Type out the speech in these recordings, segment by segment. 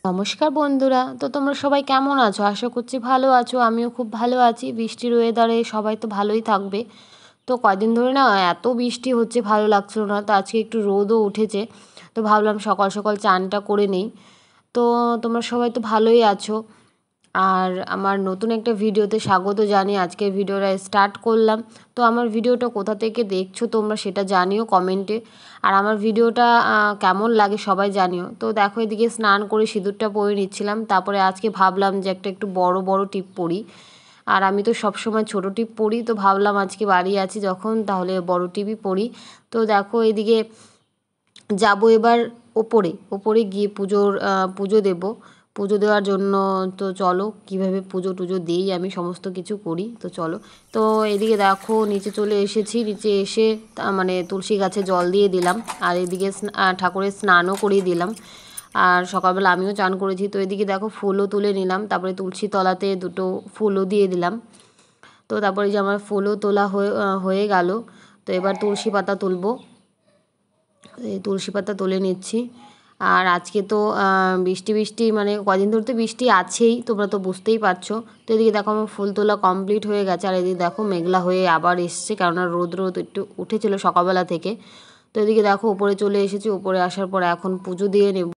নমস্কার বন্ধুরা, তো তোমরা সবাই কেমন আছো? আশা করছি ভালো আছো। আমিও খুব ভালো আছি। বৃষ্টির ওয়েদারে সবাই তো ভালোই থাকবে। তো কয়দিন ধরে না এত বৃষ্টি হচ্ছে, ভালো লাগছিল না। তো আজকে একটু রোদও উঠেছে, তো ভাবলাম সকাল সকাল চানটা করে নেই। তো তোমরা সবাই তো ভালোই আছো। আর আমার নতুন একটা ভিডিওতে স্বাগত জানিয়ে আজকের ভিডিওটা স্টার্ট করলাম। তো আমার ভিডিওটা কোথা থেকে দেখছো তোমরা সেটা জানিও কমেন্টে। আর আমার ভিডিওটা কেমন লাগে সবাই জানিও। তো দেখো, এদিকে স্নান করে সিঁদুরটা পরে নিচ্ছিলাম। তারপরে আজকে ভাবলাম যে একটু বড় বড় টিপ পরি। আর আমি তো সবসময় ছোটো টিপ পরি, তো ভাবলাম আজকে বাড়ি আছি যখন, তাহলে বড় টিপই পরি। তো দেখো, এদিকে যাবো এবার ওপরে ওপরে গিয়ে পুজো দেব। পুজো দেওয়ার জন্য তো চলো কীভাবে পুজো টুজো দিই আমি সমস্ত কিছু করি, তো চলো। তো এদিকে দেখো নিচে চলে এসেছি। নিচে এসে মানে তুলসী গাছে জল দিয়ে দিলাম। আর এদিকে ঠাকুরের স্নানও করিয়ে দিলাম। আর সকালবেলা আমিও চান করেছি। তো এদিকে দেখো ফুলও তুলে নিলাম। তারপরে তুলসী তলাতে দুটো ফুলও দিয়ে দিলাম। তো তারপরে যে আমার ফুলও তোলা হয়ে গেল। তো এবার তুলসী পাতা তুলবো। এই তুলসী পাতা তুলে নিচ্ছি। আর আজকে তো বৃষ্টি বৃষ্টি মানে কদিন ধরে তো বৃষ্টি আছেই, তোমরা তো বুঝতেই পারছো। তো এদিকে দেখো আমার ফুল তোলা কমপ্লিট হয়ে গেছে। আর এদিকে দেখো মেঘলা হয়ে আবার এসছে, কেননা রোদ একটু উঠেছিল সকালবেলা থেকে। তো এদিকে দেখো উপরে চলে এসেছি। উপরে আসার পর এখন পুজো দিয়ে নেব।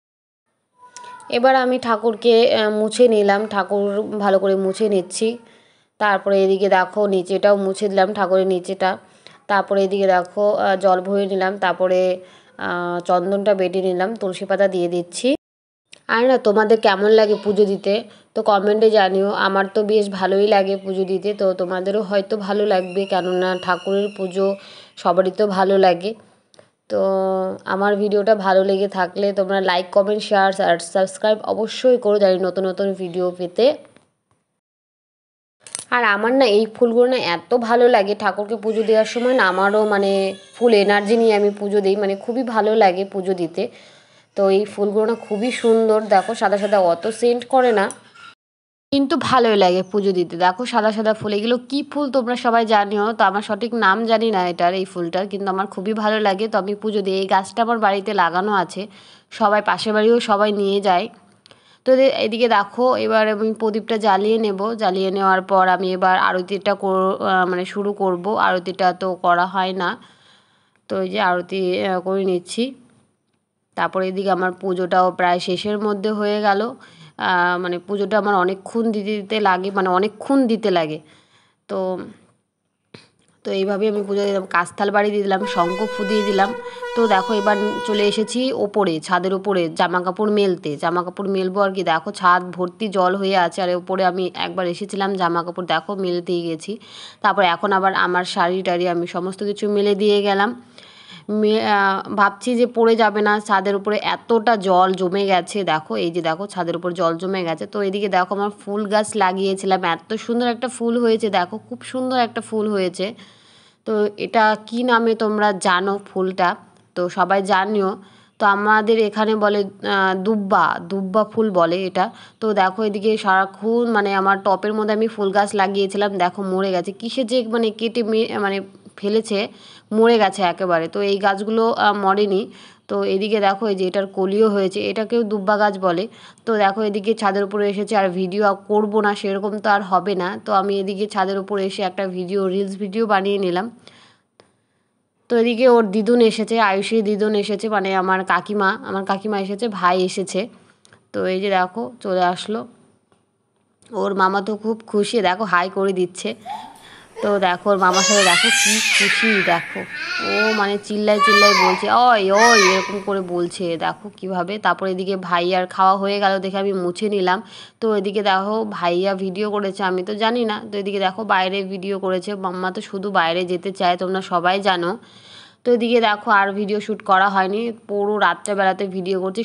এবার আমি ঠাকুরকে মুছে নিলাম। ঠাকুর ভালো করে মুছে নিচ্ছি। তারপরে এদিকে দেখো নিচেটাও মুছে দিলাম, ঠাকুরের নিচেটা। তারপরে এদিকে দেখো জল ভরে নিলাম। তারপরে চন্দনটা বেটে নিলাম, তুলসী পাতা দিয়ে দিচ্ছি। আর না, তোমাদের কেমন লাগে পুজো দিতে তো কমেন্টে জানিও। আমার তো বেশ ভালোই লাগে পুজো দিতে, তো তোমাদেরও হয়তো ভালো লাগবে, কেননা ঠাকুরের পুজো সবারই তো ভালো লাগে। তো আমার ভিডিওটা ভালো লেগে থাকলে তোমরা লাইক, কমেন্ট, শেয়ার আর সাবস্ক্রাইব অবশ্যই করো, জানি নতুন নতুন ভিডিও পেতে। আর আমার না এই ফুলগুলো না এত ভালো লাগে ঠাকুরকে পুজো দেওয়ার সময় না, আমারও মানে ফুল এনার্জি নিয়ে আমি পুজো দিই, মানে খুবই ভালো লাগে পুজো দিতে। তো এই ফুলগুলো না খুবই সুন্দর, দেখো সাদা সাদা, অত সেন্ট করে না, কিন্তু ভালোই লাগে পুজো দিতে। দেখো সাদা সাদা ফুল, এগুলো কী ফুল তোমরা সবাই জানিও। তো আমার সঠিক নাম জানি না এটার, এই ফুলটার, কিন্তু আমার খুবই ভালো লাগে। তো আমি পুজো দিই। এই গাছটা আমার বাড়িতে লাগানো আছে, সবাই পাশের বাড়িও সবাই নিয়ে যায়। তো এদিকে দেখো এবার আমি প্রদীপটা জ্বালিয়ে নেব। জ্বালিয়ে নেওয়ার পর আমি এবার আরতিটা মানে শুরু করব। আরতিটা তো করা হয় না, তো এই যে আরতি করে নিচ্ছি। তারপরে এদিকে আমার পুজোটাও প্রায় শেষের মধ্যে হয়ে গেল। মানে পুজোটা আমার অনেকক্ষণ দিতে লাগে, মানে অনেকক্ষণ দিতে লাগে। তো তো এইভাবে আমি পুজো দিলাম, কাস্থাল বাড়ি দিয়ে দিলাম, শঙ্খ ফু দিয়ে দিলাম। তো দেখো এবার চলে এসেছি ওপরে, ছাদের ওপরে জামা কাপড় মেলতে। জামা কাপড় মেলবো আর কি, দেখো ছাদ ভর্তি জল হয়ে আছে। আর ওপরে আমি একবার এসেছিলাম জামা কাপড় দেখো মেলতেই গেছি। তারপর এখন আবার আমার শাড়ি টাড়ি আমি সমস্ত কিছু মেলে দিয়ে গেলাম। ভাবছি যে পড়ে যাবে না, ছাদের উপরে এতটা জল জমে গেছে। দেখো এই যে দেখো ছাদের উপর জল জমে গেছে। তো এদিকে দেখো আমার ফুল গাছ লাগিয়েছিলাম, এত সুন্দর একটা ফুল হয়েছে, দেখো খুব সুন্দর একটা ফুল হয়েছে। তো এটা কি নামে তোমরা জানো ফুলটা, তো সবাই জানিও। তো আমাদের এখানে বলে দুব্বা, দুব্বা ফুল বলে এটা। তো দেখো এদিকে সারাক্ষণ মানে আমার টপের মধ্যে আমি ফুল গাছ লাগিয়েছিলাম, দেখো মরে গেছে, কিসে যে মানে কেটে মানে ফেলেছে, মরে গেছে একেবারে। তো এই গাছগুলো মরেনি। তো এদিকে দেখো এই যে এটার কলিও হয়েছে, এটাকেও দুব্বা গাছ বলে। তো দেখো এদিকে ছাদের উপরে এসেছে, আর ভিডিও করব না সেরকম তো আর হবে না। তো আমি এদিকে ছাদের উপরে এসে একটা রিলস ভিডিও বানিয়ে নিলাম। তো এদিকে ওর দিদুন এসেছে, আয়ুষীর দিদুন এসেছে, মানে আমার কাকিমা এসেছে, ভাই এসেছে। তো এই যে দেখো চলে আসলো। ওর মামা তো খুব খুশি, দেখো হাই করে দিচ্ছে। তো দেখো ওর মামার সাথে দেখো কি খুশি, দেখো ও মানে চিল্লাই চিল্লাই বলছে ওই ওই এরকম করে বলছে, দেখো কিভাবে। তারপর এদিকে ভাইয়ার খাওয়া হয়ে গেল দেখে আমি মুছে নিলাম। তো এদিকে দেখো ভাইয়া ভিডিও করেছে, আমি তো জানি না। তো এদিকে দেখো বাইরে ভিডিও করেছে, মাম্মা তো শুধু বাইরে যেতে চায়, তোমরা সবাই জানো। তো এদিকে দেখো আর ভিডিও শ্যুট করা হয়নি, পুরো রাত্রেবেলাতে ভিডিও করছি।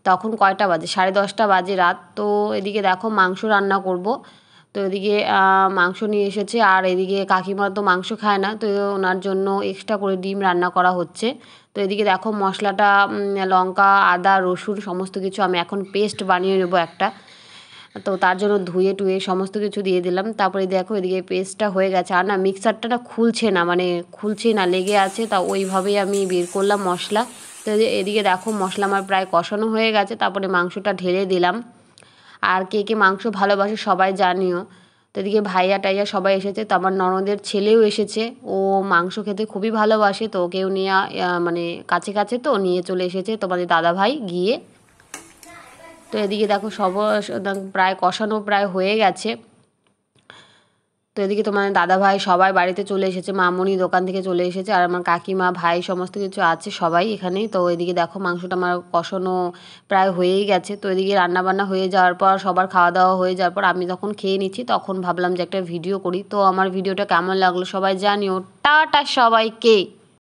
তখন কয়টা বাজে, 10:30 বাজে রাত। তো এদিকে দেখো মাংস রান্না করব। তো এদিকে মাংস নিয়ে এসেছে, আর এদিকে কাকিমা তো মাংস খায় না, তো ওনার জন্য এক্সট্রা করে ডিম রান্না করা হচ্ছে। তো এদিকে দেখো মশলাটা লঙ্কা, আদা, রসুন সমস্ত কিছু আমি এখন পেস্ট বানিয়ে নেবো একটা। তো তার জন্য ধুয়ে টুয়ে সমস্ত কিছু দিয়ে দিলাম। তারপরে দেখো এদিকে পেস্টটা হয়ে গেছে। আর না মিক্সারটা না খুলছে না, মানে খুলছে না, লেগে আছে। তা ওইভাবেই আমি বের করলাম মশলা। তো এদিকে দেখো মশলা আমার প্রায় কষানো হয়ে গেছে, তারপরে মাংসটা ঢেলে দিলাম। আর কে কে মাংস ভালোবাসে সবাই জানিও। তো এদিকে ভাইয়া টাইয়া সবাই এসেছে, তো আমার ননদের ছেলেও এসেছে, ও মাংস খেতে খুবই ভালোবাসে, তো ওকেও নিয়ে মানে কাছে কাছে তো নিয়ে চলে এসেছে তোমাদের দাদা ভাই গিয়ে। তো এদিকে দেখো সব প্রায় কষানো প্রায় হয়ে গেছে। তো এদিকে তোমার দাদা ভাই সবাই বাড়িতে চলে এসেছে, মামুনি দোকান থেকে চলে এসেছে, আর আমার কাকিমা ভাই সমস্ত কিছু আছে সবাই এখানেই। তো এদিকে দেখো মাংসটা আমার কষানো প্রায় হয়েই গেছে। তো এদিকে রান্নাবান্না হয়ে যাওয়ার পর সবার খাওয়া দাওয়া হয়ে যাওয়ার পর আমি যখন খেয়ে নিচ্ছি তখন ভাবলাম যে একটা ভিডিও করি। তো আমার ভিডিওটা কেমন লাগলো সবাই জানিও। টাটা সবাইকে।